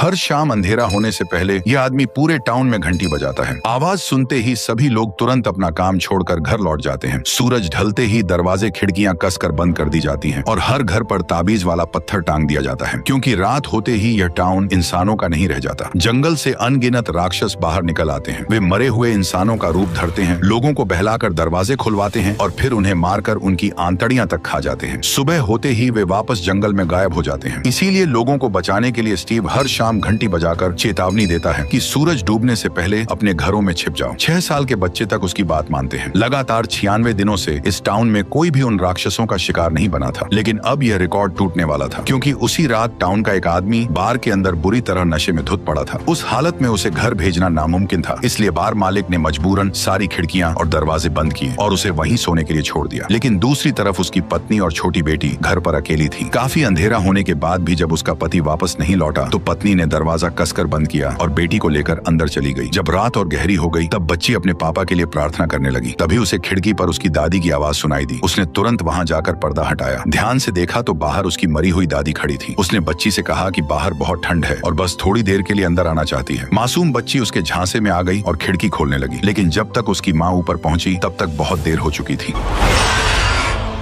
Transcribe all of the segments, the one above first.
हर शाम अंधेरा होने से पहले यह आदमी पूरे टाउन में घंटी बजाता है। आवाज सुनते ही सभी लोग तुरंत अपना काम छोड़कर घर लौट जाते हैं। सूरज ढलते ही दरवाजे खिड़कियां कसकर बंद कर दी जाती हैं और हर घर पर ताबीज वाला पत्थर टांग दिया जाता है, क्योंकि रात होते ही यह टाउन इंसानों का नहीं रह जाता। जंगल से अनगिनत राक्षस बाहर निकल आते हैं। वे मरे हुए इंसानों का रूप धरते हैं, लोगों को बहलाकर दरवाजे खुलवाते हैं और फिर उन्हें मारकर उनकी आंतड़ियां तक खा जाते हैं। सुबह होते ही वे वापस जंगल में गायब हो जाते हैं। इसीलिए लोगों को बचाने के लिए स्टीव हर शाम घंटी बजाकर चेतावनी देता है कि सूरज डूबने से पहले अपने घरों में छिप जाओ। 6 साल के बच्चे तक उसकी बात मानते हैं। लगातार 96 दिनों से इस टाउन में कोई भी उन राक्षसों का शिकार नहीं बना था, लेकिन अब यह रिकॉर्ड टूटने वाला था, क्योंकि उसी रात टाउन का एक आदमी बार के अंदर बुरी तरह नशे में धुत पड़ा था। उस हालत में उसे घर भेजना नामुमकिन था, इसलिए बार मालिक ने मजबूरन सारी खिड़कियां और दरवाजे बंद किए और उसे वहीं सोने के लिए छोड़ दिया। लेकिन दूसरी तरफ उसकी पत्नी और छोटी बेटी घर पर अकेली थी। काफी अंधेरा होने के बाद भी जब उसका पति वापस नहीं लौटा तो पत्नी ने दरवाजा कसकर बंद किया और बेटी को लेकर अंदर चली गई। जब रात और गहरी हो गई तब बच्ची अपने पापा के लिए प्रार्थना करने लगी। तभी उसे खिड़की पर उसकी दादी की आवाज सुनाई दी। उसने तुरंत वहां जाकर पर्दा हटाया। ध्यान से देखा तो बाहर उसकी मरी हुई दादी खड़ी थी। उसने बच्ची से कहा कि बाहर बहुत ठंड है और बस थोड़ी देर के लिए अंदर आना चाहती है। मासूम बच्ची उसके झांसे में आ गई और खिड़की खोलने लगी, लेकिन जब तक उसकी माँ ऊपर पहुंची तब तक बहुत देर हो चुकी थी।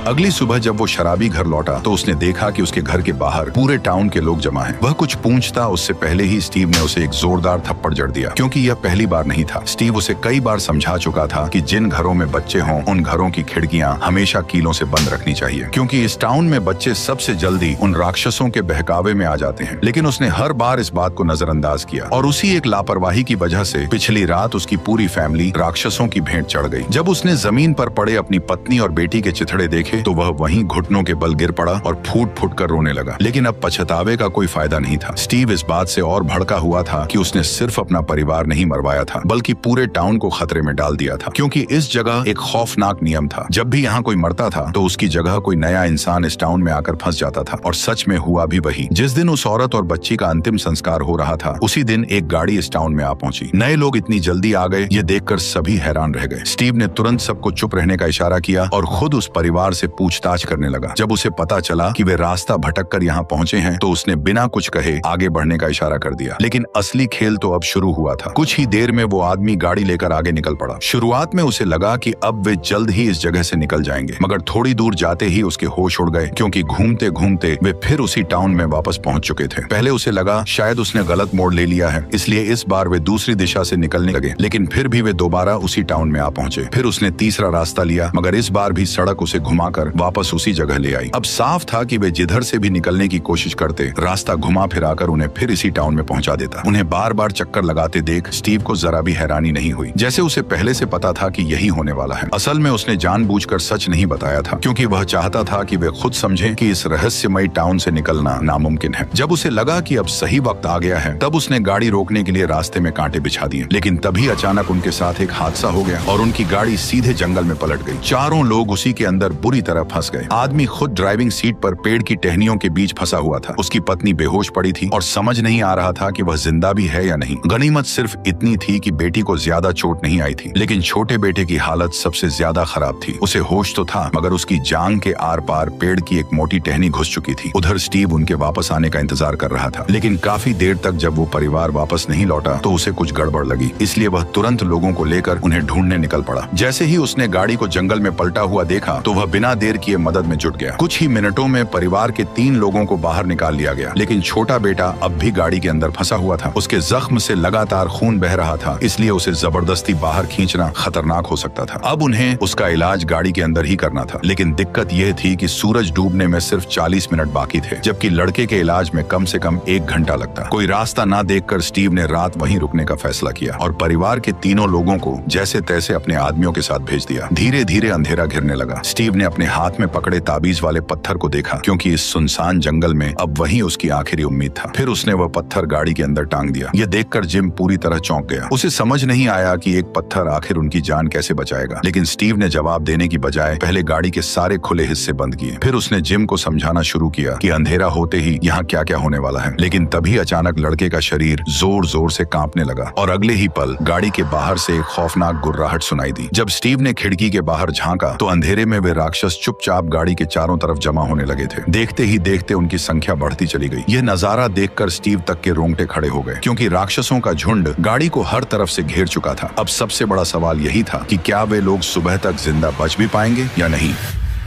अगली सुबह जब वो शराबी घर लौटा तो उसने देखा कि उसके घर के बाहर पूरे टाउन के लोग जमा हैं। वह कुछ पूछता उससे पहले ही स्टीव ने उसे एक जोरदार थप्पड़ जड़ दिया, क्योंकि यह पहली बार नहीं था। स्टीव उसे कई बार समझा चुका था कि जिन घरों में बच्चे हों उन घरों की खिड़कियां हमेशा कीलों से बंद रखनी चाहिए, क्योंकि इस टाउन में बच्चे सबसे जल्दी उन राक्षसों के बहकावे में आ जाते हैं। लेकिन उसने हर बार इस बात को नजरअंदाज किया और उसी एक लापरवाही की वजह से पिछली रात उसकी पूरी फैमिली राक्षसों की भेंट चढ़ गई। जब उसने जमीन पर पड़े अपनी पत्नी और बेटी के चिथड़े देखे तो वह वहीं घुटनों के बल गिर पड़ा और फूट फूट कर रोने लगा। लेकिन अब पछतावे का कोई फायदा नहीं था। स्टीव इस बात से और भड़का हुआ था कि उसने सिर्फ अपना परिवार नहीं मरवाया था, बल्कि पूरे टाउन को खतरे में डाल दिया था, क्योंकि इस जगह एक खौफनाक नियम था। जब भी यहाँ कोई मरता था तो उसकी जगह कोई नया इंसान इस टाउन में आकर फंस जाता था। और सच में हुआ भी वही। जिस दिन उस औरत और बच्ची का अंतिम संस्कार हो रहा था उसी दिन एक गाड़ी इस टाउन में आ पहुंची। नए लोग इतनी जल्दी आ गए ये देखकर सभी हैरान रह गए। स्टीव ने तुरंत सबको चुप रहने का इशारा किया और खुद उस परिवार से पूछताछ करने लगा। जब उसे पता चला कि वे रास्ता भटककर यहाँ पहुंचे हैं तो उसने बिना कुछ कहे आगे बढ़ने का इशारा कर दिया। लेकिन असली खेल तो अब शुरू हुआ था। कुछ ही देर में वो आदमी गाड़ी लेकर आगे निकल पड़ा। शुरुआत में उसे लगा कि अब वे जल्द ही इस जगह से निकल जाएंगे, मगर थोड़ी दूर जाते ही उसके होश उड़ गए, क्योंकि घूमते घूमते वे फिर उसी टाउन में वापस पहुंच चुके थे। पहले उसे लगा शायद उसने गलत मोड़ ले लिया है, इसलिए इस बार वे दूसरी दिशा से निकलने लगे। लेकिन फिर भी वे दोबारा उसी टाउन में आ पहुंचे। फिर उसने तीसरा रास्ता लिया, मगर इस बार भी सड़क उसे घुमाकर वापस उसी जगह ले आई। अब साफ था कि वे जिधर से भी निकलने की कोशिश करते रास्ता घुमा फिराकर उन्हें फिर इसी टाउन में पहुंचा देता। उन्हें बार बार चक्कर लगाते देख स्टीव को जरा भी हैरानी नहीं हुई, जैसे उसे पहले से पता था कि यही होने वाला है। असल में उसने जानबूझकर सच नहीं बताया था, क्योंकि वह चाहता था कि वे खुद समझें कि इस रहस्यमयी टाउन से निकलना नामुमकिन है। जब उसे लगा कि अब सही वक्त आ गया है तब उसने गाड़ी रोकने के लिए रास्ते में कांटे बिछा दिए। लेकिन तभी अचानक उनके साथ एक हादसा हो गया और उनकी गाड़ी सीधे जंगल में पलट गई। चारों लोग उसी के अंदर बुरी तरह फंस गए। आदमी खुद ड्राइविंग सीट पर पेड़ की टहनियों के बीच फंसा हुआ था। उसकी पत्नी बेहोश पड़ी थी और समझ नहीं आ रहा था कि वह जिंदा भी है या नहीं। गनीमत सिर्फ इतनी थी कि बेटी को ज्यादा चोट नहीं आई थी, लेकिन छोटे बेटे की हालत सबसे ज्यादा खराब थी। उसे होश तो था, मगर उसकी जांघ के आर पार पेड़ की एक मोटी टहनी घुस चुकी थी। उधर स्टीव उनके वापस आने का इंतजार कर रहा था, लेकिन काफी देर तक जब वो परिवार वापस नहीं लौटा तो उसे कुछ गड़बड़ लगी। इसलिए वह तुरंत लोगों को लेकर उन्हें ढूंढने निकल पड़ा। जैसे ही उसने गाड़ी को जंगल में पलटा हुआ देखा तो वह बिना देर किए मदद में जुट गया। कुछ ही मिनटों में परिवार के 3 लोगों को बाहर निकाल लिया गया, लेकिन छोटा बेटा अब भी गाड़ी के अंदर फंसा हुआ था। उसके जख्म से लगातार खून बह रहा था, इसलिए उसे जबरदस्ती बाहर खींचना खतरनाक हो सकता था। अब उन्हें उसका इलाज गाड़ी के अंदर ही करना था, लेकिन दिक्कत यह थी कि सूरज डूबने में सिर्फ 40 मिनट बाकी थे, जबकि लड़के के इलाज में कम से कम 1 घंटा लगता। कोई रास्ता ना देखकर स्टीव ने रात वहीं रुकने का फैसला किया और परिवार के 3 लोगों को जैसे तैसे अपने आदमियों के साथ भेज दिया। धीरे धीरे अंधेरा घिरने लगा। स्टीव ने अपने हाथ में पकड़े ताबीज वाले पत्थर को देखा, क्योंकि इस सुनसान जंगल में अब वही उसकी आखिरी उम्मीद था। फिर उसने वह पत्थर गाड़ी के अंदर टांग दिया। यह देखकर जिम पूरी तरह चौंक गया। उसे समझ नहीं आया कि एक पत्थर आखिर उनकी जान कैसे बचाएगा, लेकिन स्टीव ने जवाब देने की बजाय पहले गाड़ी के सारे खुले हिस्से बंद किए। फिर उसने जिम को समझाना शुरू किया कि अंधेरा होते ही यहाँ क्या क्या होने वाला है। लेकिन तभी अचानक लड़के का शरीर जोर जोर से कांपने लगा और अगले ही पल गाड़ी के बाहर से एक खौफनाक गुर्राहट सुनाई दी। जब स्टीव ने खिड़की के बाहर झांका तो अंधेरे में वे राक्षस राक्षस चुपचाप गाड़ी के चारों तरफ जमा होने लगे थे। देखते ही देखते उनकी संख्या बढ़ती चली गई। यह नजारा देखकर स्टीव तक के रोंगटे खड़े हो गए, क्योंकि राक्षसों का झुंड गाड़ी को हर तरफ से घेर चुका था। अब सबसे बड़ा सवाल यही था कि क्या वे लोग सुबह तक जिंदा बच भी पाएंगे या नहीं।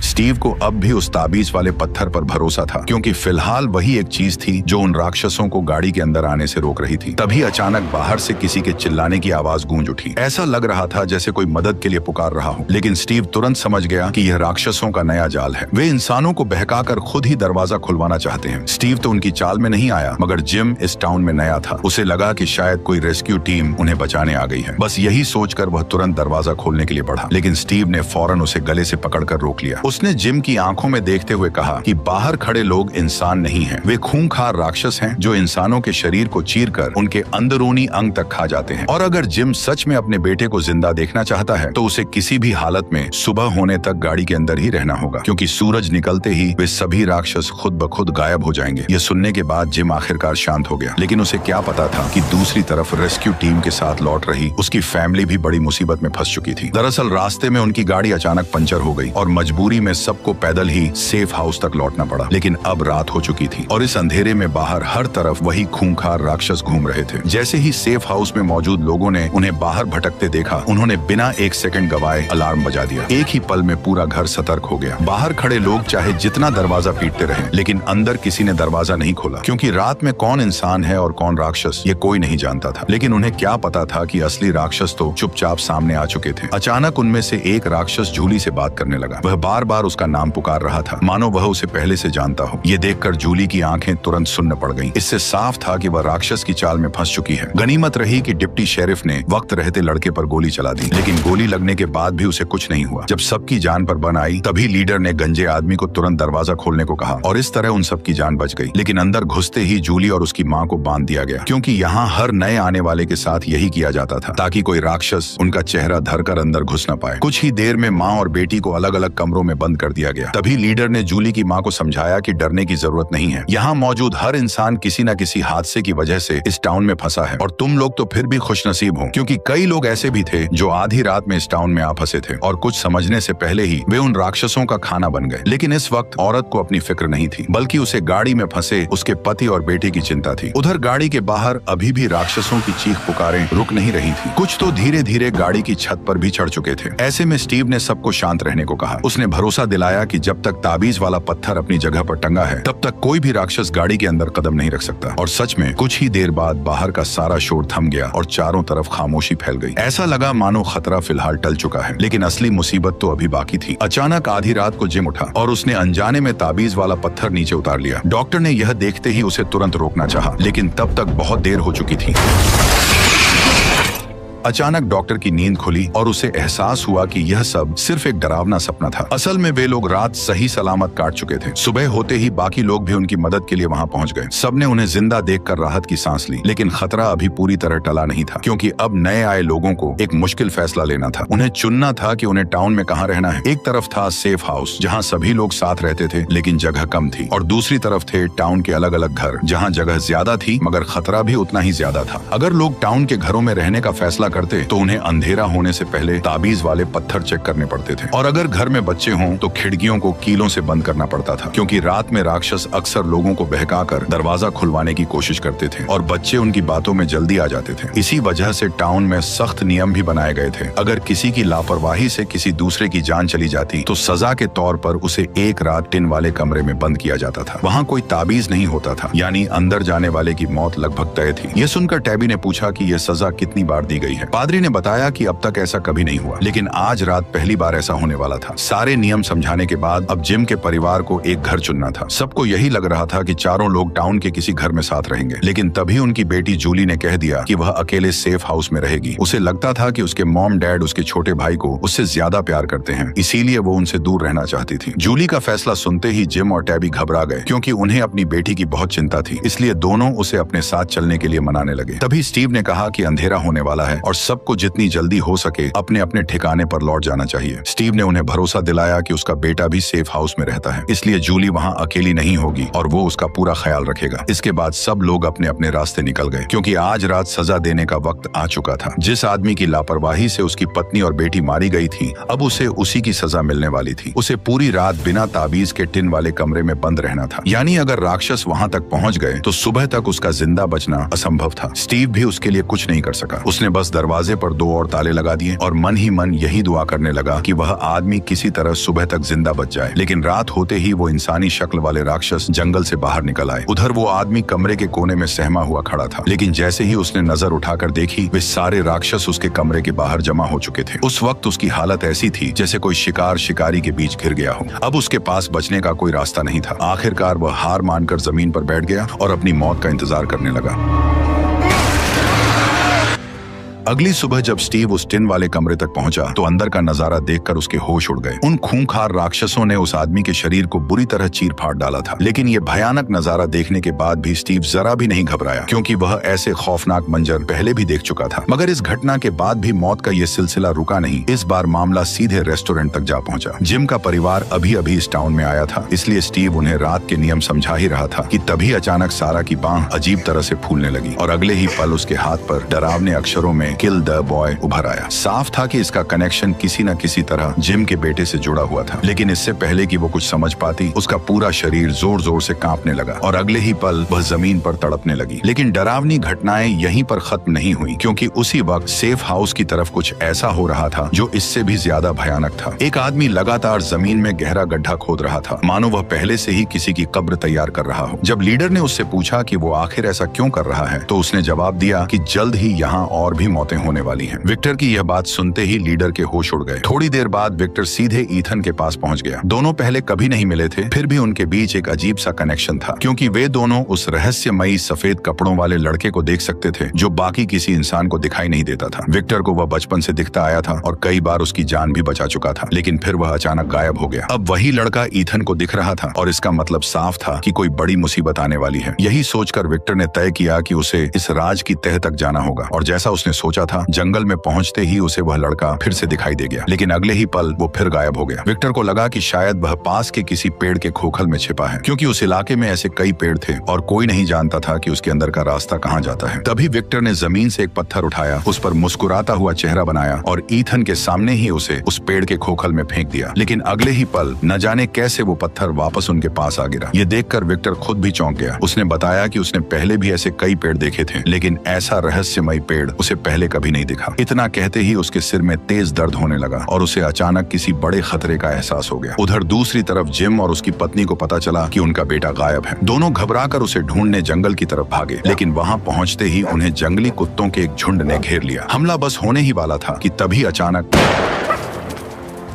स्टीव को अब भी उस ताबीज वाले पत्थर पर भरोसा था, क्योंकि फिलहाल वही एक चीज थी जो उन राक्षसों को गाड़ी के अंदर आने से रोक रही थी। तभी अचानक बाहर से किसी के चिल्लाने की आवाज गूंज उठी। ऐसा लग रहा था जैसे कोई मदद के लिए पुकार रहा हो, लेकिन स्टीव तुरंत समझ गया कि यह राक्षसों का नया जाल है। वे इंसानों को बहकाकर खुद ही दरवाजा खुलवाना चाहते हैं। स्टीव तो उनकी चाल में नहीं आया, मगर जिम इस टाउन में नया था। उसे लगा कि शायद कोई रेस्क्यू टीम उन्हें बचाने आ गई है। बस यही सोचकर वह तुरंत दरवाजा खोलने के लिए बढ़ा, लेकिन स्टीव ने फौरन उसे गले से पकड़कर रोक लिया। उसने जिम की आंखों में देखते हुए कहा कि बाहर खड़े लोग इंसान नहीं हैं, वे खूंखार राक्षस हैं जो इंसानों के शरीर को चीरकर उनके अंदरूनी अंग तक खा जाते हैं। और अगर जिम सच में अपने बेटे को जिंदा देखना चाहता है तो उसे किसी भी हालत में सुबह होने तक गाड़ी के अंदर ही रहना होगा, क्योंकि सूरज निकलते ही वे सभी राक्षस खुद ब खुद गायब हो जाएंगे। यह सुनने के बाद जिम आखिरकार शांत हो गया, लेकिन उसे क्या पता था कि दूसरी तरफ रेस्क्यू टीम के साथ लौट रही उसकी फैमिली भी बड़ी मुसीबत में फंस चुकी थी। दरअसल रास्ते में उनकी गाड़ी अचानक पंचर हो गई और मजबूरी में सबको पैदल ही सेफ हाउस तक लौटना पड़ा। लेकिन अब रात हो चुकी थी और इस अंधेरे में बाहर हर तरफ वही खूंखार राक्षस घूम रहे थे। जैसे ही सेफ हाउस में मौजूद लोगों ने उन्हें बाहर भटकते देखा, उन्होंने बिना एक सेकंड गवाए अलार्म बजा दिया। एक ही पल में पूरा घर सतर्क हो गया। बाहर खड़े लोग चाहे जितना दरवाजा पीटते रहे, लेकिन अंदर किसी ने दरवाजा नहीं खोला, क्योंकि रात में कौन इंसान है और कौन राक्षस ये कोई नहीं जानता था। लेकिन उन्हें क्या पता था कि असली राक्षस तो चुपचाप सामने आ चुके थे। अचानक उनमें से एक राक्षस जूली से बात करने लगा। वह बार बार उसका नाम पुकार रहा था, मानो वह उसे पहले से जानता हो। ये देखकर जूली की आंखें तुरंत सुन्न पड़ गईं। इससे साफ था कि वह राक्षस की चाल में फंस चुकी है। गनीमत रही कि डिप्टी शेरिफ ने वक्त रहते लड़के पर गोली चला दी, लेकिन गोली लगने के बाद भी उसे कुछ नहीं हुआ। जब सबकी जान पर बन आई, तभी लीडर ने गंजे आदमी को तुरंत दरवाजा खोलने को कहा और इस तरह उन सबकी जान बच गई। लेकिन अंदर घुसते ही जूली और उसकी माँ को बांध दिया गया, क्योंकि यहाँ हर नए आने वाले के साथ यही किया जाता था, ताकि कोई राक्षस उनका चेहरा धरकर अंदर घुस न पाए। कुछ ही देर में माँ और बेटी को अलग अलग कमरों में बंद कर दिया गया। तभी लीडर ने जूली की माँ को समझाया कि डरने की जरूरत नहीं है। यहाँ मौजूद हर इंसान किसी न किसी हादसे की वजह से इस टाउन में फंसा है, और तुम लोग तो फिर भी खुशनसीब हो, क्योंकि कई लोग ऐसे भी थे जो आधी रात में इस टाउन में आ फंसे थे और कुछ समझने से पहले ही वे उन राक्षसों का खाना बन गए। लेकिन इस वक्त औरत को अपनी फिक्र नहीं थी, बल्कि उसे गाड़ी में फंसे उसके पति और बेटे की चिंता थी। उधर गाड़ी के बाहर अभी भी राक्षसों की चीख पुकारें रुक नहीं रही थी। कुछ तो धीरे धीरे गाड़ी की छत पर भी चढ़ चुके थे। ऐसे में स्टीव ने सबको शांत रहने को कहा। उसने भरोसा दिलाया कि जब तक ताबीज वाला पत्थर अपनी जगह पर टंगा है, तब तक कोई भी राक्षस गाड़ी के अंदर कदम नहीं रख सकता। और सच में कुछ ही देर बाद बाहर का सारा शोर थम गया और चारों तरफ खामोशी फैल गई। ऐसा लगा मानो खतरा फिलहाल टल चुका है, लेकिन असली मुसीबत तो अभी बाकी थी। अचानक आधी रात को जिम उठा और उसने अनजाने में ताबीज वाला पत्थर नीचे उतार लिया। डॉक्टर ने यह देखते ही उसे तुरंत रोकना चाहा, लेकिन तब तक बहुत देर हो चुकी थी। अचानक डॉक्टर की नींद खुली और उसे एहसास हुआ कि यह सब सिर्फ एक डरावना सपना था। असल में वे लोग रात सही सलामत काट चुके थे। सुबह होते ही बाकी लोग भी उनकी मदद के लिए वहां पहुंच गए। सबने उन्हें जिंदा देखकर राहत की सांस ली, लेकिन खतरा अभी पूरी तरह टला नहीं था, क्योंकि अब नए आए लोगों को एक मुश्किल फैसला लेना था। उन्हें चुनना था कि उन्हें टाउन में कहाँ रहना है। एक तरफ था सेफ हाउस, जहाँ सभी लोग साथ रहते थे लेकिन जगह कम थी, और दूसरी तरफ थे टाउन के अलग अलग घर, जहाँ जगह ज्यादा थी मगर खतरा भी उतना ही ज्यादा था। अगर लोग टाउन के घरों में रहने का फैसला करते तो उन्हें अंधेरा होने से पहले ताबीज वाले पत्थर चेक करने पड़ते थे, और अगर घर में बच्चे हों तो खिड़कियों को कीलों से बंद करना पड़ता था, क्योंकि रात में राक्षस अक्सर लोगों को बहकाकर दरवाजा खुलवाने की कोशिश करते थे और बच्चे उनकी बातों में जल्दी आ जाते थे। इसी वजह से टाउन में सख्त नियम भी बनाए गए थे। अगर किसी की लापरवाही से किसी दूसरे की जान चली जाती तो सजा के तौर पर उसे एक रात टिन वाले कमरे में बंद किया जाता था। वहाँ कोई ताबीज नहीं होता था, यानी अंदर जाने वाले की मौत लगभग तय थी। यह सुनकर टैबी ने पूछा कि यह सजा कितनी बार दी गई है। पादरी ने बताया कि अब तक ऐसा कभी नहीं हुआ, लेकिन आज रात पहली बार ऐसा होने वाला था। सारे नियम समझाने के बाद अब जिम के परिवार को एक घर चुनना था। सबको यही लग रहा था कि चारों लोग टाउन के किसी घर में साथ रहेंगे, लेकिन तभी उनकी बेटी जूली ने कह दिया कि वह अकेले सेफ हाउस में रहेगी। उसे लगता था कि उसके मॉम डैड उसके छोटे भाई को उससे ज्यादा प्यार करते हैं, इसीलिए वो उनसे दूर रहना चाहती थी। जूली का फैसला सुनते ही जिम और टैबी घबरा गए, क्योंकि उन्हें अपनी बेटी की बहुत चिंता थी। इसलिए दोनों उसे अपने साथ चलने के लिए मनाने लगे। तभी स्टीव ने कहा कि अंधेरा होने वाला है और और सबको जितनी जल्दी हो सके अपने अपने ठिकाने पर लौट जाना चाहिए। स्टीव ने उन्हें भरोसा दिलाया कि उसका बेटा भी सेफ हाउस में रहता है, इसलिए जूली वहाँ अकेली नहीं होगी और वो उसका पूरा ख्याल रखेगा। इसके बाद सब लोग अपने अपने रास्ते निकल गए, क्योंकि आज रात सजा देने का वक्त आ चुका था। जिस आदमी की लापरवाही से उसकी पत्नी और बेटी मारी गई थी, अब उसे उसी की सजा मिलने वाली थी। उसे पूरी रात बिना ताबीज के टिन वाले कमरे में बंद रहना था, यानी अगर राक्षस वहाँ तक पहुँच गए तो सुबह तक उसका जिंदा बचना असंभव था। स्टीव भी उसके लिए कुछ नहीं कर सका। उसने बस दरवाजे पर 2 और ताले लगा दिए और मन ही मन यही दुआ करने लगा कि वह आदमी किसी तरह सुबह तक जिंदा बच जाए। लेकिन रात होते ही वो इंसानी शक्ल वाले राक्षस जंगल से बाहर निकल आए। उधर वो आदमी कमरे के कोने में सहमा हुआ खड़ा था, लेकिन जैसे ही उसने नजर उठाकर देखी, वे सारे राक्षस उसके कमरे के बाहर जमा हो चुके थे। उस वक्त उसकी हालत ऐसी थी जैसे कोई शिकार शिकारी के बीच घिर गया हो। अब उसके पास बचने का कोई रास्ता नहीं था। आखिरकार वह हार मानकर जमीन पर बैठ गया और अपनी मौत का इंतजार करने लगा। अगली सुबह जब स्टीव उस टिन वाले कमरे तक पहुंचा तो अंदर का नजारा देखकर उसके होश उड़ गए। उन खूंखार राक्षसों ने उस आदमी के शरीर को बुरी तरह चीर फाड़ डाला था। लेकिन ये भयानक नजारा देखने के बाद भी स्टीव जरा भी नहीं घबराया, क्योंकि वह ऐसे खौफनाक मंजर पहले भी देख चुका था। मगर इस घटना के बाद भी मौत का ये सिलसिला रुका नहीं। इस बार मामला सीधे रेस्टोरेंट तक जा पहुंचा। जिम का परिवार अभी अभी इस टाउन में आया था, इसलिए स्टीव उन्हें रात के नियम समझा ही रहा था कि तभी अचानक सारा की बांह अजीब तरह से फूलने लगी और अगले ही पल उसके हाथ पर डरावने अक्षरों में किल द बॉय उभर आया। साफ था कि इसका कनेक्शन किसी न किसी तरह जिम के बेटे से जुड़ा हुआ था। लेकिन इससे पहले कि वो कुछ समझ पाती, उसका पूरा शरीर जोर जोर से कांपने लगा और अगले ही पल वह जमीन पर तड़पने लगी। लेकिन डरावनी घटनाएं यहीं पर खत्म नहीं हुई, क्योंकि उसी वक्त सेफ हाउस की तरफ कुछ ऐसा हो रहा था जो इससे भी ज्यादा भयानक था। एक आदमी लगातार जमीन में गहरा गड्ढा खोद रहा था, मानो वह पहले से ही किसी की कब्र तैयार कर रहा हो। जब लीडर ने उससे पूछा कि वो आखिर ऐसा क्यों कर रहा है, तो उसने जवाब दिया कि जल्द ही यहाँ और भी मौतें होने वाली हैं। विक्टर की यह बात सुनते ही लीडर के होश उड़ गए। थोड़ी देर बाद विक्टर सीधे ईथन के पास पहुंच गया। दोनों पहले कभी नहीं मिले थे, फिर भी उनके बीच एक अजीब सा कनेक्शन था, क्योंकि वे दोनों उस रहस्यमयी सफेद कपड़ों वाले लड़के को देख सकते थे जो बाकी किसी इंसान को दिखाई नहीं देता था। विक्टर को वह बचपन से दिखता आया था और कई बार उसकी जान भी बचा चुका था, लेकिन फिर वह अचानक गायब हो गया। अब वही लड़का ईथन को दिख रहा था और इसका मतलब साफ था कि कोई बड़ी मुसीबत आने वाली है। यही सोचकर विक्टर ने तय किया कि उसे इस राज की तह तक जाना होगा, और जैसा उसने सोचा था, जंगल में पहुंचते ही उसे वह लड़का फिर से दिखाई दे गया। लेकिन अगले ही पल वो फिर गायब हो गया। विक्टर को लगा कि शायद वह पास के किसी पेड़ के खोखल में छिपा है, क्योंकि उस इलाके में ऐसे कई पेड़ थे और कोई नहीं जानता था कि उसके अंदर का रास्ता कहाँ जाता है। तभी विक्टर ने जमीन से एक पत्थर उठाया, उस पर मुस्कुराता हुआ चेहरा बनाया और ईथन के सामने ही उसे उस पेड़ के खोखल में फेंक दिया। लेकिन अगले ही पल न जाने कैसे वो पत्थर वापस उनके पास आ गिरा। ये देखकर विक्टर खुद भी चौंक गया। उसने बताया कि उसने पहले भी ऐसे कई पेड़ देखे थे, लेकिन ऐसा रहस्यमयी पेड़ उसे पहले कभी नहीं दिखा। इतना कहते ही उसके सिर में तेज दर्द होने लगा और उसे अचानक किसी बड़े खतरे का एहसास हो गया। उधर दूसरी तरफ जिम और उसकी पत्नी को पता चला कि उनका बेटा गायब है। दोनों घबराकर उसे ढूंढने जंगल की तरफ भागे, लेकिन वहां पहुंचते ही उन्हें जंगली कुत्तों के एक झुंड ने घेर लिया। हमला बस होने ही वाला था कि तभी अचानक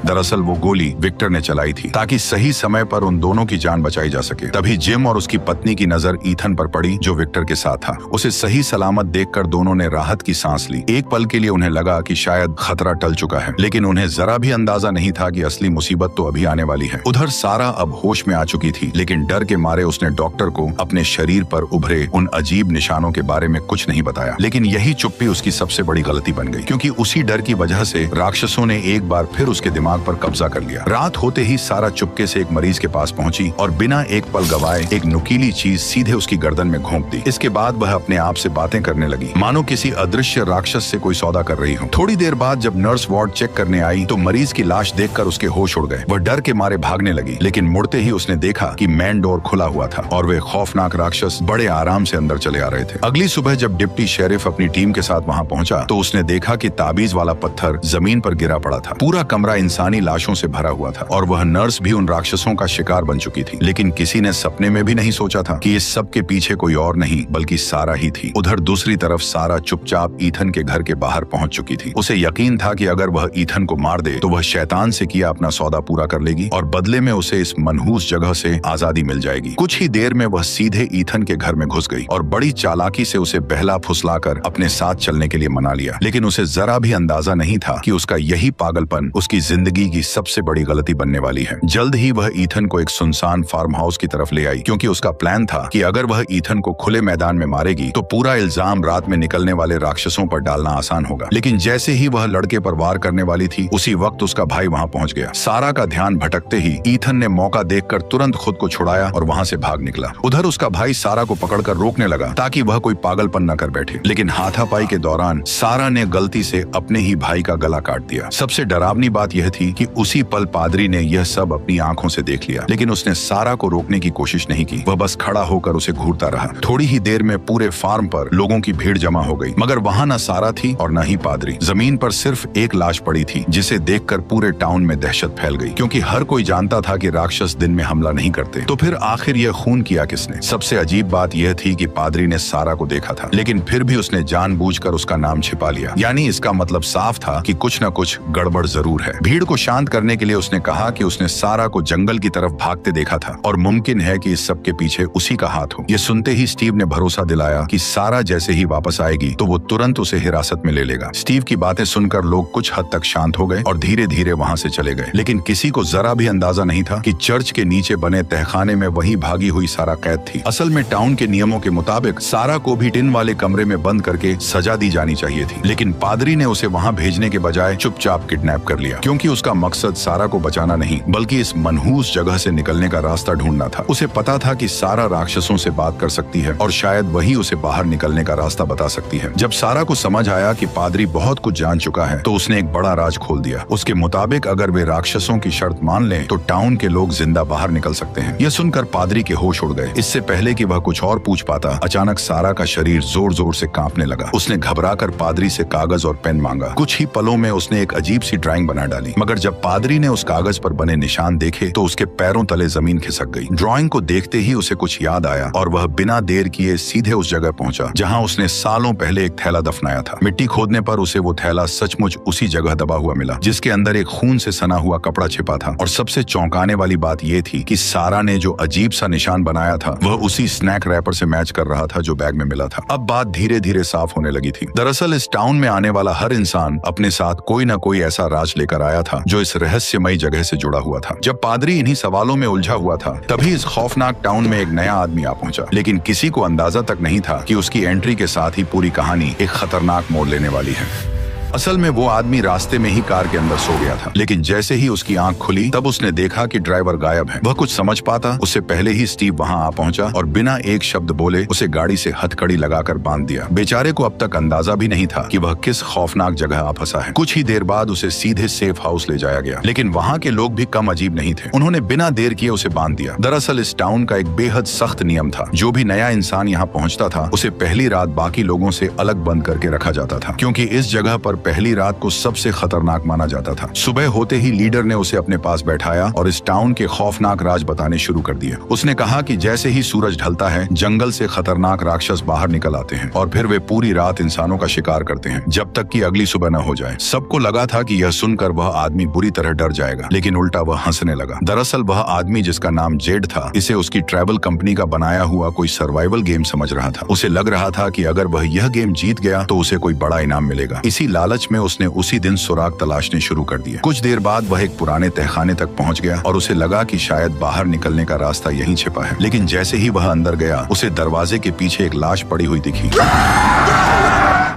दरअसल वो गोली विक्टर ने चलाई थी ताकि सही समय पर उन दोनों की जान बचाई जा सके। तभी जिम और उसकी पत्नी की नजर ईथन पर पड़ी जो विक्टर के साथ था। उसे सही सलामत देखकर दोनों ने राहत की सांस ली। एक पल के लिए उन्हें लगा कि शायद खतरा टल चुका है, लेकिन उन्हें जरा भी अंदाजा नहीं था कि असली मुसीबत तो अभी आने वाली है। उधर सारा अब होश में आ चुकी थी, लेकिन डर के मारे उसने डॉक्टर को अपने शरीर पर उभरे उन अजीब निशानों के बारे में कुछ नहीं बताया। लेकिन यही चुप्पी उसकी सबसे बड़ी गलती बन गई, क्योंकि उसी डर की वजह से राक्षसों ने एक बार फिर उसके दिमाग पर कब्जा कर लिया। रात होते ही सारा चुपके से एक मरीज के पास पहुंची और बिना एक पल गवाए एक नुकीली चीज सीधे उसकी गर्दन में घोंप दी। इसके बाद वह अपने आप से बातें करने लगी, मानो किसी अदृश्य राक्षस से कोई सौदा कर रही हो। थोड़ी देर बाद जब नर्स वार्ड चेक करने आई तो मरीज की लाश देखकर उसके होश उड़ गए। वह डर के मारे भागने लगी, लेकिन मुड़ते ही उसने देखा कि मेन डोर खुला हुआ था और वे खौफनाक राक्षस बड़े आराम से अंदर चले आ रहे थे। अगली सुबह जब डिप्टी शेरिफ अपनी टीम के साथ वहां पहुंचा तो उसने देखा कि ताबीज वाला पत्थर जमीन पर गिरा पड़ा था। पूरा कमरा इंसानी लाशों से भरा हुआ था और वह नर्स भी उन राक्षसों का शिकार बन चुकी थी। लेकिन किसी ने सपने में भी नहीं सोचा था कि इस सब के पीछे कोई और नहीं बल्कि सारा ही थी। उधर दूसरी तरफ सारा चुपचाप ईथन के घर के बाहर पहुंच चुकी थी। उसे यकीन था कि अगर वह ईथन को मार दे तो वह शैतान से किया अपना सौदा पूरा कर लेगी और बदले में उसे इस मनहूस जगह से आजादी मिल जाएगी। कुछ ही देर में वह सीधे ईथन के घर में घुस गई और बड़ी चालाकी से उसे बहला फुसलाकर अपने साथ चलने के लिए मना लिया। लेकिन उसे जरा भी अंदाजा नहीं था कि उसका यही पागलपन उसकी जिंदगी जिंदगी की सबसे बड़ी गलती बनने वाली है। जल्द ही वह ईथन को एक सुनसान फार्म हाउस की तरफ ले आई, क्योंकि उसका प्लान था कि अगर वह ईथन को खुले मैदान में मारेगी तो पूरा इल्जाम रात में निकलने वाले राक्षसों पर डालना आसान होगा। लेकिन जैसे ही वह लड़के पर वार करने वाली थी, उसी वक्त उसका भाई वहां पहुंच गया। सारा का ध्यान भटकते ही ईथन ने मौका देखकर तुरंत खुद को छुड़ाया और वहां से भाग निकला। उधर उसका भाई सारा को पकड़कर रोकने लगा ताकि वह कोई पागलपन न कर बैठे, लेकिन हाथापाई के दौरान सारा ने गलती से अपने ही भाई का गला काट दिया। सबसे डरावनी बात यह थी कि उसी पल पादरी ने यह सब अपनी आंखों से देख लिया, लेकिन उसने सारा को रोकने की कोशिश नहीं की। वह बस खड़ा होकर उसे घूरता रहा। थोड़ी ही देर में पूरे फार्म पर लोगों की भीड़ जमा हो गई, मगर वहां न सारा थी और न ही पादरी। जमीन पर सिर्फ एक लाश पड़ी थी, जिसे देखकर पूरे टाउन में दहशत फैल गई, क्योंकि हर कोई जानता था कि राक्षस दिन में हमला नहीं करते। तो फिर आखिर यह खून किया किसने? सबसे अजीब बात यह थी कि पादरी ने सारा को देखा था, लेकिन फिर भी उसने जानबूझकर उसका नाम छिपा लिया। यानी इसका मतलब साफ था कि कुछ न कुछ गड़बड़ जरूर है। भीड़ को शांत करने के लिए उसने कहा कि उसने सारा को जंगल की तरफ भागते देखा था और मुमकिन है कि इस सब के पीछे उसी का हाथ हो। यह सुनते ही स्टीव ने भरोसा दिलाया कि सारा जैसे ही वापस आएगी तो वो तुरंत उसे हिरासत में ले लेगा। स्टीव की बातें सुनकर लोग कुछ हद तक शांत हो गए और धीरे धीरे वहां से चले गए, लेकिन किसी को जरा भी अंदाजा नहीं था कि चर्च के नीचे बने तहखाने में वही भागी हुई सारा कैद थी। असल में टाउन के नियमों के मुताबिक सारा को भी टिन वाले कमरे में बंद करके सजा दी जानी चाहिए थी, लेकिन पादरी ने उसे वहां भेजने के बजाय चुपचाप किडनैप कर लिया, क्योंकि उसका मकसद सारा को बचाना नहीं बल्कि इस मनहूस जगह से निकलने का रास्ता ढूंढना था। उसे पता था कि सारा राक्षसों से बात कर सकती है और शायद वही उसे बाहर निकलने का रास्ता बता सकती है। जब सारा को समझ आया कि पादरी बहुत कुछ जान चुका है, तो उसने एक बड़ा राज खोल दिया। उसके मुताबिक अगर वे राक्षसों की शर्त मान लें तो टाउन के लोग जिंदा बाहर निकल सकते हैं। यह सुनकर पादरी के होश उड़ गए। इससे पहले कि वह कुछ और पूछ पाता, अचानक सारा का शरीर जोर जोर से कांपने लगा। उसने घबराकर पादरी से कागज और पेन मांगा। कुछ ही पलों में उसने एक अजीब सी ड्राइंग बना डाली, मगर जब पादरी ने उस कागज पर बने निशान देखे तो उसके पैरों तले जमीन खिसक गई। ड्राइंग को देखते ही उसे कुछ याद आया और वह बिना देर किए सीधे उस जगह पहुंचा जहां उसने सालों पहले एक थैला दफनाया था। मिट्टी खोदने पर उसे वो थैला सचमुच उसी जगह दबा हुआ मिला, जिसके अंदर एक खून से सना हुआ कपड़ा छिपा था। और सबसे चौंकाने वाली बात यह थी कि सारा ने जो अजीब सा निशान बनाया था वह उसी स्नैक रैपर से मैच कर रहा था जो बैग में मिला था। अब बात धीरे धीरे साफ होने लगी थी। दरअसल इस टाउन में आने वाला हर इंसान अपने साथ कोई न कोई ऐसा राज लेकर आया था जो इस रहस्यमयी जगह से जुड़ा हुआ था। जब पादरी इन्हीं सवालों में उलझा हुआ था, तभी इस खौफनाक टाउन में एक नया आदमी आ पहुंचा, लेकिन किसी को अंदाजा तक नहीं था कि उसकी एंट्री के साथ ही पूरी कहानी एक खतरनाक मोड़ लेने वाली है। असल में वो आदमी रास्ते में ही कार के अंदर सो गया था, लेकिन जैसे ही उसकी आंख खुली तब उसने देखा कि ड्राइवर गायब है। वह कुछ समझ पाता उससे पहले ही स्टीव वहां आ पहुंचा और बिना एक शब्द बोले उसे गाड़ी से हथकड़ी लगाकर बांध दिया। बेचारे को अब तक अंदाजा भी नहीं था कि वह किस खौफनाक जगह आ फंसा है। कुछ ही देर बाद उसे सीधे सेफ हाउस ले जाया गया, लेकिन वहां के लोग भी कम अजीब नहीं थे। उन्होंने बिना देर किए उसे बांध दिया। दरअसल इस टाउन का एक बेहद सख्त नियम था, जो भी नया इंसान यहाँ पहुंचता था उसे पहली रात बाकी लोगों से अलग बंद करके रखा जाता था, क्योंकि इस जगह पर पहली रात को सबसे खतरनाक माना जाता था। सुबह होते ही लीडर ने उसे अपने पास बैठाया और इस टाउन के खौफनाक राज बताने शुरू कर दिए। उसने कहा कि जैसे ही सूरज ढलता है, जंगल से खतरनाक राक्षस बाहर निकल आते हैं और फिर वे पूरी रात इंसानों का शिकार करते हैं जब तक कि अगली सुबह न हो जाए। सबको लगा था कि यह सुनकर वह आदमी बुरी तरह डर जाएगा, लेकिन उल्टा वह हंसने लगा। दरअसल वह आदमी, जिसका नाम जेड था, इसे उसकी ट्रैवल कंपनी का बनाया हुआ कोई सर्वाइवल गेम समझ रहा था। उसे लग रहा था कि अगर वह यह गेम जीत गया तो उसे कोई बड़ा इनाम मिलेगा। इसी लालच में उसने उसी दिन सुराग तलाशने शुरू कर दिए। कुछ देर बाद वह एक पुराने तहखाने तक पहुंच गया और उसे लगा कि शायद बाहर निकलने का रास्ता यहीं छिपा है, लेकिन जैसे ही वह अंदर गया उसे दरवाजे के पीछे एक लाश पड़ी हुई दिखी।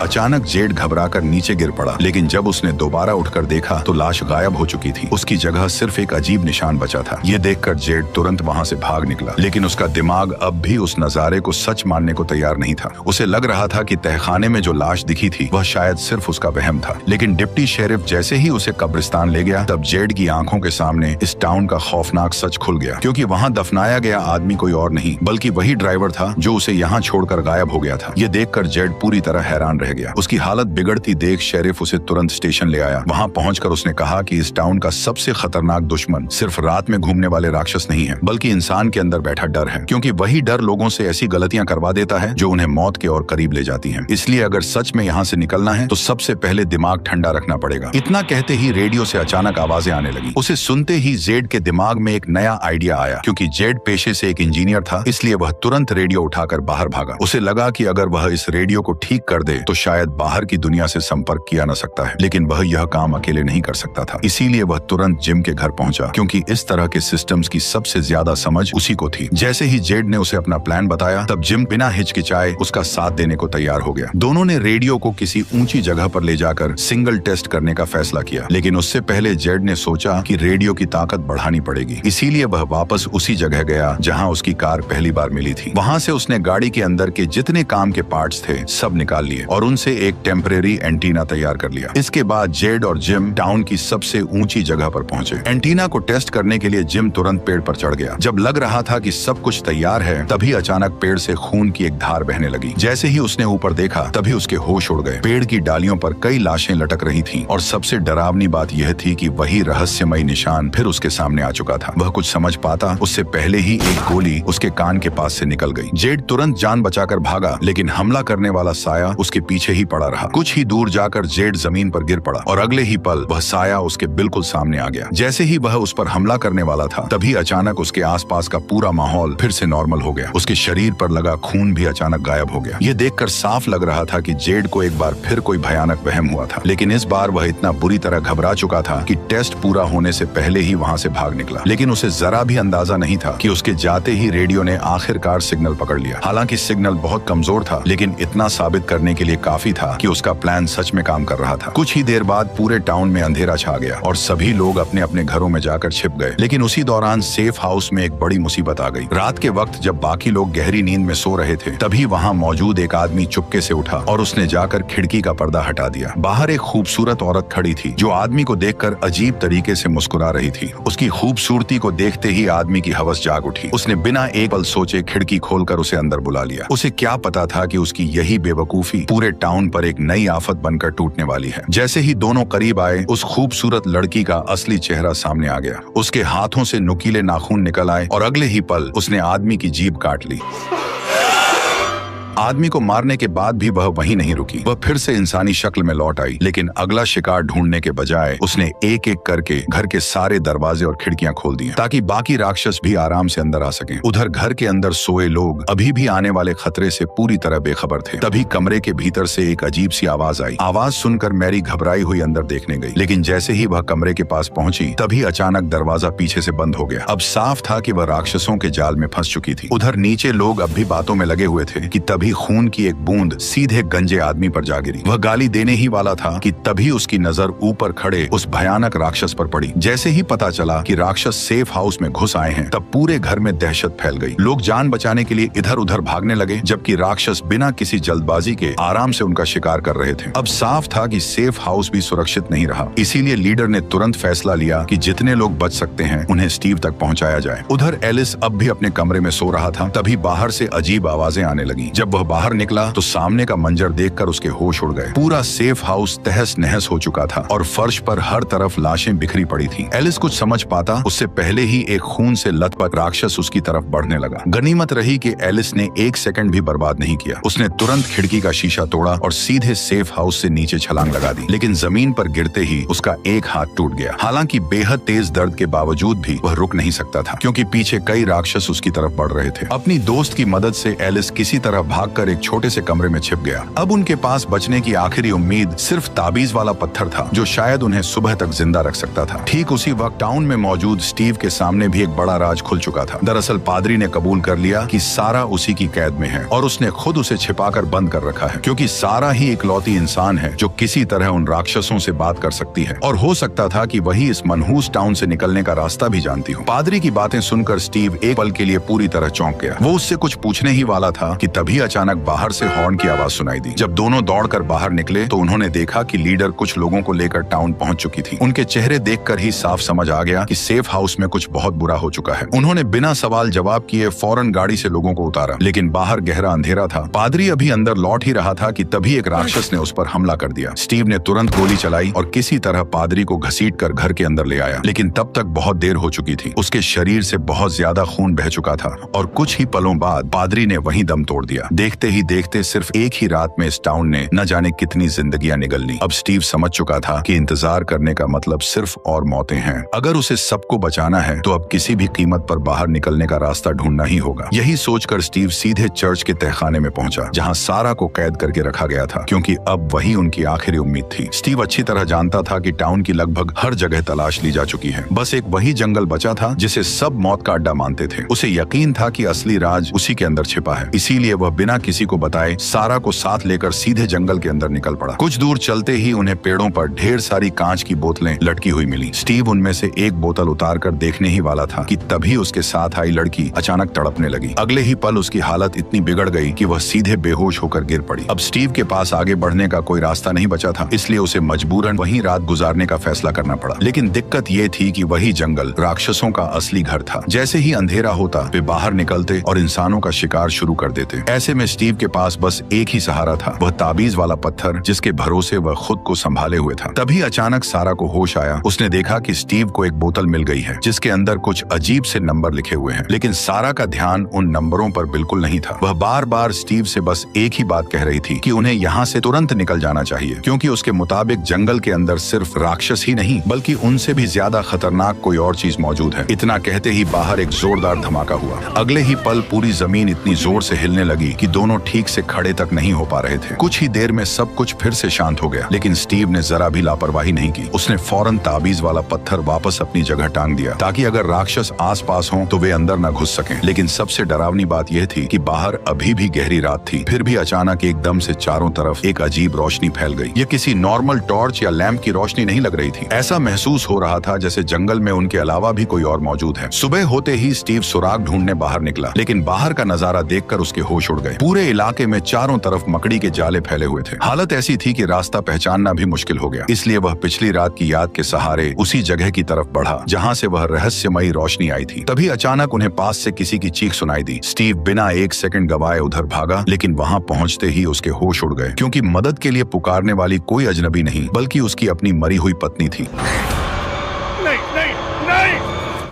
अचानक जेड घबराकर नीचे गिर पड़ा, लेकिन जब उसने दोबारा उठकर देखा तो लाश गायब हो चुकी थी। उसकी जगह सिर्फ एक अजीब निशान बचा था। ये देखकर जेड तुरंत वहां से भाग निकला, लेकिन उसका दिमाग अब भी उस नजारे को सच मानने को तैयार नहीं था। उसे लग रहा था कि तहखाने में जो लाश दिखी थी वह शायद सिर्फ उसका वहम था। लेकिन डिप्टी शेरिफ जैसे ही उसे कब्रिस्तान ले गया, तब जेड की आंखों के सामने इस टाउन का खौफनाक सच खुल गया, क्योंकि वहां दफनाया गया आदमी कोई और नहीं बल्कि वही ड्राइवर था जो उसे यहाँ छोड़कर गायब हो गया था। ये देखकर जेड पूरी तरह हैरान रह गया। उसकी हालत बिगड़ती देख शेरिफ उसे तुरंत स्टेशन ले आया। वहां पहुंचकर उसने कहा कि इस टाउन का सबसे खतरनाक दुश्मन सिर्फ रात में घूमने वाले राक्षस नहीं है, बल्कि इंसान के अंदर बैठा डर है, क्योंकि वही डर लोगों से ऐसी गलतियां करवा देता है जो उन्हें मौत के और करीब ले जाती हैं। इसलिए अगर सच में यहाँ से निकलना है तो सबसे पहले दिमाग ठंडा रखना पड़ेगा। इतना कहते ही रेडियो से अचानक आवाजें आने लगी। उसे सुनते ही जेड के दिमाग में एक नया आइडिया आया। क्योंकि जेड पेशे से एक इंजीनियर था, इसलिए वह तुरंत रेडियो उठाकर बाहर भागा। उसे लगा कि अगर वह इस रेडियो को ठीक कर दे तो शायद बाहर की दुनिया से संपर्क किया न सकता है, लेकिन वह यह काम अकेले नहीं कर सकता था। इसीलिए वह तुरंत जिम के घर पहुंचा, क्योंकि इस तरह के सिस्टम्स की सबसे ज्यादा समझ उसी को थी। जैसे ही जेड ने उसे अपना प्लान बताया, तब जिम बिना हिचकिचाए उसका साथ देने को तैयार हो गया। दोनों ने रेडियो को किसी ऊंची जगह पर ले जाकर सिंगल टेस्ट करने का फैसला किया, लेकिन उससे पहले जेड ने सोचा कि रेडियो की ताकत बढ़ानी पड़ेगी। इसीलिए वह वापस उसी जगह गया जहां उसकी कार पहली बार मिली थी। वहां से उसने गाड़ी के अंदर के जितने काम के पार्ट्स थे सब निकाल लिए और उनसे एक टेम्परेरी एंटीना तैयार कर लिया। इसके बाद जेड और जिम टाउन की सबसे ऊंची जगह पर पहुंचे। एंटीना को टेस्ट करने के लिए जिम तुरंत पेड़ पर चढ़ गया। जब लग रहा था कि सब कुछ तैयार है, तभी अचानक पेड़ से खून की एक धार बहने लगी। जैसे ही उसने ऊपर देखा, तभी उसके होश उड़ गए। पेड़ की डालियों पर कई लाशें लटक रही थीं और सबसे डरावनी बात यह थी कि वही रहस्यमयी निशान फिर उसके सामने आ चुका था। वह कुछ समझ पाता उससे पहले ही एक गोली उसके कान के पास से निकल गई। जेड तुरंत जान बचाकर भागा, लेकिन हमला करने वाला साया उसके पीछे ही पड़ा रहा। कुछ ही दूर जाकर जेड जमीन पर गिर पड़ा और अगले ही पल वह साया उसके बिल्कुल सामने आ गया। जैसे ही वह उस पर हमला करने वाला था, तभी अचानक उसके आसपास का पूरा माहौल फिर से नॉर्मल हो गया। उसके शरीर पर लगा खून भी अचानक गायब हो गया। यह देखकर साफ लग रहा था कि जेड को एक बार फिर कोई भयानक वहम हुआ था, लेकिन इस बार वह इतना बुरी तरह घबरा चुका था कि टेस्ट पूरा होने से पहले ही वहां से भाग निकला। लेकिन उसे जरा भी अंदाजा नहीं था कि उसके जाते ही रेडियो ने आखिरकार सिग्नल पकड़ लिया। हालांकि सिग्नल बहुत कमजोर था, लेकिन इतना साबित करने के लिए काफी था कि उसका प्लान सच में काम कर रहा था। कुछ ही देर बाद पूरे टाउन में अंधेरा छा गया और सभी लोग अपने अपने घरों में जाकर छिप गए। लेकिन उसी दौरान सेफ हाउस में एक बड़ी मुसीबत आ गई। रात के वक्त जब बाकी लोग गहरी नींद में सो रहे थे, तभी वहां मौजूद एक आदमी चुपके से उठा और उसने जाकर खिड़की का पर्दा हटा दिया। बाहर एक खूबसूरत औरत खड़ी थी, जो आदमी को देखकर अजीब तरीके से मुस्कुरा रही थी। उसकी खूबसूरती को देखते ही आदमी की हवस जाग उठी। उसने बिना एक पल सोचे खिड़की खोलकर उसे अंदर बुला लिया। उसे क्या पता था कि उसकी यही बेवकूफी पूरे टाउन पर एक नई आफत बनकर टूटने वाली है। जैसे ही दोनों करीब आए, उस खूबसूरत लड़की का असली चेहरा सामने आ गया। उसके हाथों से नुकीले नाखून निकल आए और अगले ही पल उसने आदमी की जीभ काट ली। आदमी को मारने के बाद भी वह वहीं नहीं रुकी। वह फिर से इंसानी शक्ल में लौट आई, लेकिन अगला शिकार ढूंढने के बजाय उसने एक एक करके घर के सारे दरवाजे और खिड़कियां खोल दी, ताकि बाकी राक्षस भी आराम से अंदर आ सकें। उधर घर के अंदर सोए लोग अभी भी आने वाले खतरे से पूरी तरह बेखबर थे। तभी कमरे के भीतर से एक अजीब सी आवाज आई। आवाज सुनकर मैरी घबराई हुई अंदर देखने गई, लेकिन जैसे ही वह कमरे के पास पहुंची, तभी अचानक दरवाजा पीछे से बंद हो गया। अब साफ था कि वह राक्षसों के जाल में फंस चुकी थी। उधर नीचे लोग अब भी बातों में लगे हुए थे कि तभी खून की एक बूंद सीधे गंजे आदमी पर जा गिरी। वह गाली देने ही वाला था कि तभी उसकी नजर ऊपर खड़े उस भयानक राक्षस पर पड़ी। जैसे ही पता चला कि राक्षस सेफ हाउस में घुस आए हैं, तब पूरे घर में दहशत फैल गई। लोग जान बचाने के लिए इधर उधर भागने लगे, जबकि राक्षस बिना किसी जल्दबाजी के आराम से उनका शिकार कर रहे थे। अब साफ था कि सेफ हाउस भी सुरक्षित नहीं रहा। इसीलिए लीडर ने तुरंत फैसला लिया कि जितने लोग बच सकते हैं उन्हें स्टीव तक पहुंचाया जाए। उधर एलिस अब भी अपने कमरे में सो रहा था। तभी बाहर से अजीब आवाजें आने लगी। जब वह बाहर निकला तो सामने का मंजर देखकर उसके होश उड़ गए। पूरा सेफ हाउस तहस नहस हो चुका था और फर्श पर हर तरफ लाशें बिखरी पड़ी थीं। एलिस कुछ समझ पाता उससे पहले ही एक खून से लथपथ राक्षस उसकी तरफ बढ़ने लगा। गनीमत रही कि एलिस ने एक सेकंड भी बर्बाद नहीं किया। उसने तुरंत खिड़की का शीशा तोड़ा और सीधे सेफ हाउस से नीचे छलांग लगा दी, लेकिन जमीन पर गिरते ही उसका एक हाथ टूट गया। हालांकि बेहद तेज दर्द के बावजूद भी वह रुक नहीं सकता था, क्योंकि पीछे कई राक्षस उसकी तरफ बढ़ रहे थे। अपनी दोस्त की मदद से एलिस किसी तरह भागकर एक छोटे से कमरे में छिप गया। अब उनके पास बचने की आखिरी उम्मीद सिर्फ ताबीज वाला पत्थर था, जो शायद उन्हें सुबह तक जिंदा रख सकता था। ठीक उसी वक्त टाउन में मौजूद स्टीव के सामने भी एक बड़ा राज खुल चुका था। दरअसल पादरी ने कबूल कर लिया कि सारा उसी की कैद में है और उसने खुद उसे छिपाकर बंद कर रखा है, क्योंकि सारा ही इकलौती इंसान है जो किसी तरह उन राक्षसों से बात कर सकती है। और हो सकता था कि वही इस मनहूस टाउन से निकलने का रास्ता भी जानती हो। पादरी की बातें सुनकर स्टीव एक पल के लिए पूरी तरह चौंक गया। वो उससे कुछ पूछने ही वाला था कि तभी अचानक बाहर से हॉर्न की आवाज सुनाई दी। जब दोनों दौड़कर बाहर निकले तो उन्होंने देखा कि लीडर कुछ लोगों को लेकर टाउन पहुंच चुकी थी। उनके चेहरे देखकर ही साफ समझ आ गया कि सेफ हाउस में कुछ बहुत बुरा हो चुका है। उन्होंने बिना सवाल जवाब किए फौरन गाड़ी से लोगों को उतारा, लेकिन बाहर गहरा अंधेरा था। पादरी अभी अंदर लौट ही रहा था कि तभी एक राक्षस ने उस पर हमला कर दिया। स्टीव ने तुरंत गोली चलाई और किसी तरह पादरी को घसीटकर घर के अंदर ले आया, लेकिन तब तक बहुत देर हो चुकी थी। उसके शरीर से बहुत ज्यादा खून बह चुका था और कुछ ही पलों बाद पादरी ने वहीं दम तोड़ दिया। देखते ही देखते सिर्फ एक ही रात में इस टाउन ने न जाने कितनी जिंदगियां निगल ली। अब स्टीव समझ चुका था कि इंतजार करने का मतलब सिर्फ और मौतें हैं। अगर उसे सबको बचाना है तो अब किसी भी कीमत पर बाहर निकलने का रास्ता ढूंढना ही होगा। यही सोचकर स्टीव सीधे चर्च के तहखाने में पहुंचा, जहां सारा को कैद करके रखा गया था, क्योंकि अब वही उनकी आखिरी उम्मीद थी। स्टीव अच्छी तरह जानता था कि टाउन की लगभग हर जगह तलाश ली जा चुकी है। बस एक वही जंगल बचा था जिसे सब मौत का अड्डा मानते थे। उसे यकीन था कि असली राज उसी के अंदर छिपा है, इसीलिए वह बिना किसी को बताए सारा को साथ लेकर सीधे जंगल के अंदर निकल पड़ा। कुछ दूर चलते ही उन्हें पेड़ों पर ढेर सारी कांच की बोतलें लटकी हुई मिली। स्टीव उनमें से एक बोतल उतारकर देखने ही वाला था कि तभी उसके साथ आई लड़की अचानक तड़पने लगी। अगले ही पल उसकी हालत इतनी बिगड़ गई कि वह सीधे बेहोश होकर गिर पड़ी। अब स्टीव के पास आगे बढ़ने का कोई रास्ता नहीं बचा था, इसलिए उसे मजबूरन वहीं रात गुजारने का फैसला करना पड़ा। लेकिन दिक्कत ये थी कि वही जंगल राक्षसों का असली घर था। जैसे ही अंधेरा होता वे बाहर निकलते और इंसानों का शिकार शुरू कर देते। ऐसे में स्टीव के पास बस एक ही सहारा था, वह ताबीज वाला पत्थर जिसके भरोसे वह खुद को संभाले हुए था। तभी अचानक सारा को होश आया। उसने देखा कि स्टीव को एक बोतल मिल गई है जिसके अंदर कुछ अजीब से नंबर लिखे हुए हैं, लेकिन सारा का ध्यान उन नंबरों पर बिल्कुल नहीं था। वह बार बार स्टीव से बस एक ही बात कह रही थी कि उन्हें यहाँ से तुरंत निकल जाना चाहिए, क्योंकि उसके मुताबिक जंगल के अंदर सिर्फ राक्षस ही नहीं बल्कि उनसे भी ज्यादा खतरनाक कोई और चीज मौजूद है। इतना कहते ही बाहर एक जोरदार धमाका हुआ। अगले ही पल पूरी जमीन इतनी जोर से हिलने लगी कि दोनों ठीक से खड़े तक नहीं हो पा रहे थे। कुछ ही देर में सब कुछ फिर से शांत हो गया, लेकिन स्टीव ने जरा भी लापरवाही नहीं की। उसने फौरन ताबीज वाला पत्थर वापस अपनी जगह टांग दिया ताकि अगर राक्षस आस पास हों तो वे अंदर न घुस सकें। लेकिन सबसे डरावनी बात यह थी कि बाहर अभी भी गहरी रात थी। फिर भी अचानक एकदम से चारों तरफ एक अजीब रोशनी फैल गई। ये किसी नॉर्मल टॉर्च या लैंप की रोशनी नहीं लग रही थी। ऐसा महसूस हो रहा था जैसे जंगल में उनके अलावा भी कोई और मौजूद है। सुबह होते ही स्टीव सुराग ढूंढने बाहर निकला, लेकिन बाहर का नजारा देखकर उसके होश उड़ गए। पूरे इलाके में चारों तरफ मकड़ी के जाले फैले हुए थे। हालत ऐसी थी कि रास्ता पहचानना भी मुश्किल हो गया। इसलिए वह पिछली रात की याद के सहारे उसी जगह की तरफ बढ़ा जहां से वह रहस्यमयी रोशनी आई थी। तभी अचानक उन्हें पास से किसी की चीख सुनाई दी। स्टीव बिना एक सेकंड गवाए उधर भागा, लेकिन वहां पहुंचते ही उसके होश उड़ गए, क्योंकि मदद के लिए पुकारने वाली कोई अजनबी नहीं बल्कि उसकी अपनी मरी हुई पत्नी थी। नहीं, नहीं, नहीं।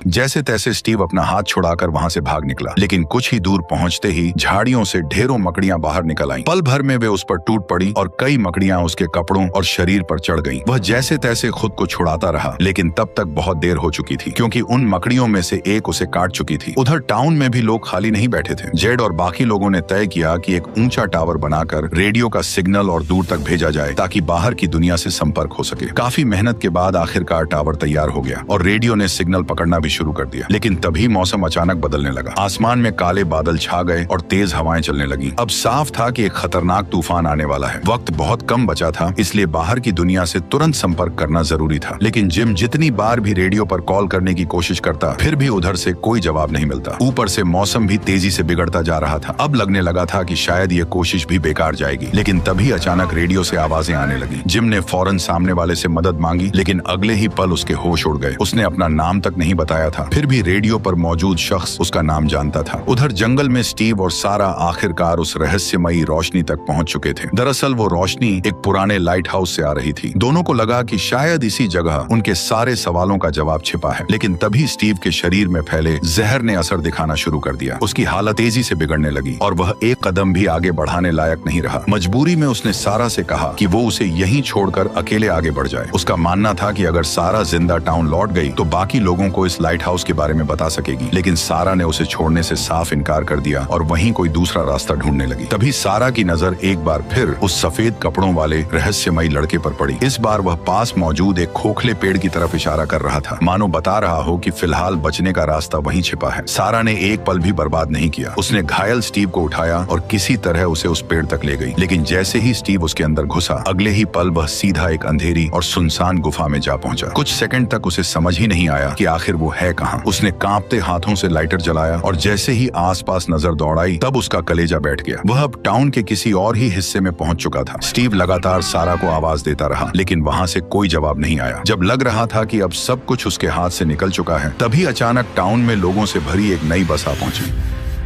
जैसे तैसे स्टीव अपना हाथ छुड़ाकर वहां से भाग निकला, लेकिन कुछ ही दूर पहुंचते ही झाड़ियों से ढेरों मकड़ियां बाहर निकल आईं। पल भर में वे उस पर टूट पड़ी और कई मकड़ियां उसके कपड़ों और शरीर पर चढ़ गईं। वह जैसे तैसे खुद को छुड़ाता रहा, लेकिन तब तक बहुत देर हो चुकी थी, क्योंकि उन मकड़ियों में से एक उसे काट चुकी थी। उधर टाउन में भी लोग खाली नहीं बैठे थे। जेड और बाकी लोगों ने तय किया कि एक ऊंचा टावर बनाकर रेडियो का सिग्नल और दूर तक भेजा जाए ताकि बाहर की दुनिया से संपर्क हो सके। काफी मेहनत के बाद आखिरकार टावर तैयार हो गया और रेडियो ने सिग्नल पकड़ना भी शुरू कर दिया। लेकिन तभी मौसम अचानक बदलने लगा। आसमान में काले बादल छा गए और तेज हवाएं चलने लगी। अब साफ था कि एक खतरनाक तूफान आने वाला है। वक्त बहुत कम बचा था, इसलिए बाहर की दुनिया से तुरंत संपर्क करना जरूरी था। लेकिन जिम जितनी बार भी रेडियो पर कॉल करने की कोशिश करता, फिर भी उधर से कोई जवाब नहीं मिलता। ऊपर से मौसम भी तेजी से बिगड़ता जा रहा था। अब लगने लगा था कि शायद ये कोशिश भी बेकार जाएगी। लेकिन तभी अचानक रेडियो से आवाजें आने लगी। जिम ने फौरन सामने वाले से मदद मांगी, लेकिन अगले ही पल उसके होश उड़ गए। उसने अपना नाम तक नहीं बताया था, फिर भी रेडियो पर मौजूद शख्स उसका नाम जानता था। उधर जंगल में स्टीव और सारा आखिरकार उस रहस्यमयी रोशनी तक पहुंच चुके थे। दरअसल वो रोशनी एक पुराने लाइट हाउस से आ रही थी। दोनों को लगा कि शायद इसी जगह उनके सारे सवालों का जवाब छिपा है। लेकिन तभी स्टीव के शरीर में फैले जहर ने असर दिखाना शुरू कर दिया। उसकी हालत तेजी से बिगड़ने लगी और वह एक कदम भी आगे बढ़ाने लायक नहीं रहा। मजबूरी में उसने सारा से कहा कि वो उसे यहीं छोड़कर अकेले आगे बढ़ जाए। उसका मानना था कि अगर सारा जिंदा टाउन लौट गई तो बाकी लोगों को इस लाइट हाउस के बारे में बता सकेगी। लेकिन सारा ने उसे छोड़ने से साफ इनकार कर दिया और वहीं कोई दूसरा रास्ता ढूंढने लगी। तभी सारा की नजर एक बार फिर उस सफेद कपड़ों वाले रहस्यमयी लड़के पर पड़ी। इस बार वह पास मौजूद एक खोखले पेड़ की तरफ इशारा कर रहा था, मानो बता रहा हो कि फिलहाल बचने का रास्ता वहीं छिपा है। सारा ने एक पल भी बर्बाद नहीं किया। उसने घायल स्टीव को उठाया और किसी तरह उसे उस पेड़ तक ले गई। लेकिन जैसे ही स्टीव उसके अंदर घुसा, अगले ही पल वह सीधा एक अंधेरी और सुनसान गुफा में जा पहुंचा। कुछ सेकंड तक उसे समझ ही नहीं आया कि आखिर वो है कहां। उसने कांपते हाथों से लाइटर जलाया और जैसे ही आसपास नजर दौड़ाई, तब उसका कलेजा बैठ गया। वह अब टाउन के किसी और ही हिस्से में पहुंच चुका था। स्टीव लगातार सारा को आवाज देता रहा, लेकिन वहां से कोई जवाब नहीं आया। जब लग रहा था कि अब सब कुछ उसके हाथ से निकल चुका है, तभी अचानक टाउन में लोगों से भरी एक नई बस आ पहुंची।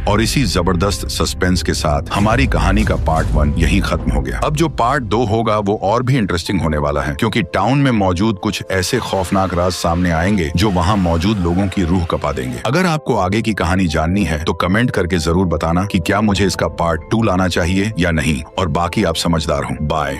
और इसी जबरदस्त सस्पेंस के साथ हमारी कहानी का पार्ट 1 यहीं खत्म हो गया। अब जो पार्ट 2 होगा वो और भी इंटरेस्टिंग होने वाला है, क्योंकि टाउन में मौजूद कुछ ऐसे खौफनाक राज सामने आएंगे जो वहाँ मौजूद लोगों की रूह कपा देंगे। अगर आपको आगे की कहानी जाननी है तो कमेंट करके जरूर बताना कि क्या मुझे इसका पार्ट 2 लाना चाहिए या नहीं। और बाकी आप समझदार हो। बाय।